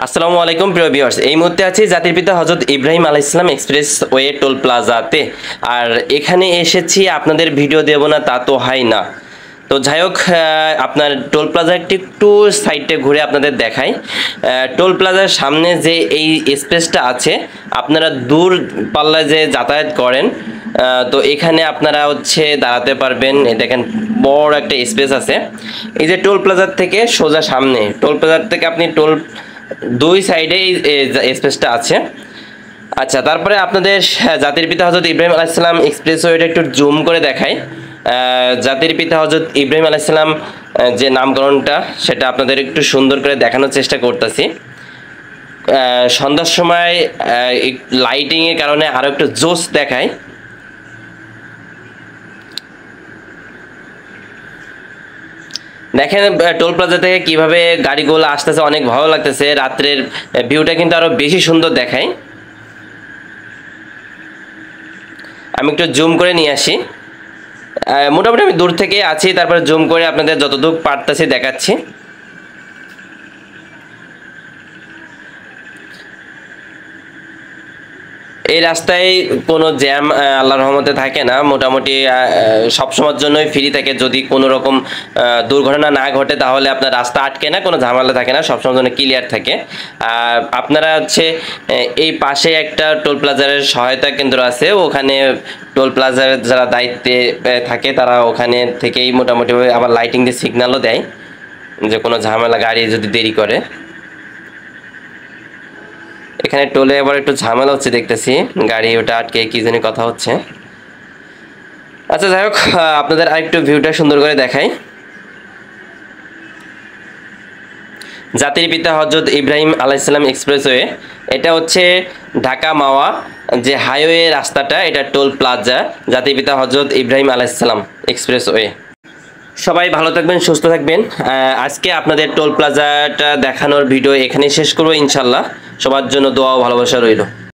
আসসালামু আলাইকুম প্রিয় ভিউয়ার্স, এই মুহূর্তে আছি জাতির পিতা হযরত ইব্রাহিম আলাইহিস সালাম এক্সপ্রেস ওয়ে টোল প্লাজাতে। আর এখানে এসেছি আপনাদের ভিডিও দেব না তা তো হয় না। তো যাই হোক, আপনার টোল প্লাজার একটু সাইডে ঘুরে আপনাদের দেখাই। টোল প্লাজার সামনে যে এই স্পেসটা আছে, আপনারা দূর পাল্লায় যে যাতায়াত করেন তো এখানে আপনারা দাঁড়াতে পারবেন। দেখেন বড় একটা স্পেস আছে। এই যে টোল প্লাজার থেকে সোজা সামনে, টোল প্লাজার থেকে আপনি দুই সাইডে স্পেসটা আছে। আচ্ছা, তারপরে আপনাদের জাতির পিতা হযরত ইব্রাহিম আলাইহিস সালাম এক্সপ্রেসওয়েটা একটু জুম করে দেখাই। জাতির পিতা হযরত ইব্রাহিম আলাইহিস সালাম যে নামকরণটা সেটা আপনাদের একটু সুন্দর করে দেখানোর চেষ্টা করতেছি। সন্ধ্যার সময় লাইটিং এর কারণে আরো একটু জোস দেখায়। দেখেন টোল প্লাজা থেকে কিভাবে গাড়িগুলো আসতেছে, অনেক ভালো লাগতেছে। রাত্রের ভিউটা কিন্তু আরো বেশি সুন্দর দেখায়। আমি একটু জুম করে নিয়ে আসি। মোটামুটি আমি দূর থেকে আছি, তারপরে জুম করে আপনাদের যতটুকু পারতেছি দেখাচ্ছি। এই রাস্তায় কোনো জ্যাম আল্লাহর রহমতে থাকে না, মোটামুটি সবসময়ের জন্যই ফ্রি থাকে। যদি কোনো রকম দুর্ঘটনা না ঘটে তাহলে আপনার রাস্তা আটকে না, কোনো ঝামেলা থাকে না, সবসময়ের জন্য ক্লিয়ার থাকে। আর আপনারা এই পাশে একটা টোল প্লাজারের সহায়তা কেন্দ্র আছে, ওখানে টোল প্লাজার যারা দায়িত্বে থাকে তারা ওখানে থেকেই মোটামুটি আবার লাইটিং দিয়ে সিগন্যালও দেয় যে কোনো ঝামেলা গাড়ি যদি দেরি করে। এখানে টোলে আবার একটু ঝামেলা হচ্ছে দেখতেছি, গাড়ি ওটা আটকে কি জানি কথা হচ্ছে। আচ্ছা যাই হোক, আপনাদের আরেকটু ভিউটা সুন্দর করে দেখাই। জাতির পিতা হযরত ইব্রাহিম আলাইহিস সালাম এক্সপ্রেসওয়ে, এটা ঢাকা মাওয়া যে হাইওয়ে রাস্তাটা, এটা টোল প্লাজা জাতির পিতা হযরত ইব্রাহিম আলাইহিস সালাম এক্সপ্রেসওয়ে। সবাই ভালো থাকবেন, সুস্থ থাকবেন। আজকে আপনাদের টোল প্লাজাটা দেখানোর ভিডিও এখানেই শেষ করবো ইনশাল্লাহ। সবার জন্য দোয়া ও ভালোবাসা রইল।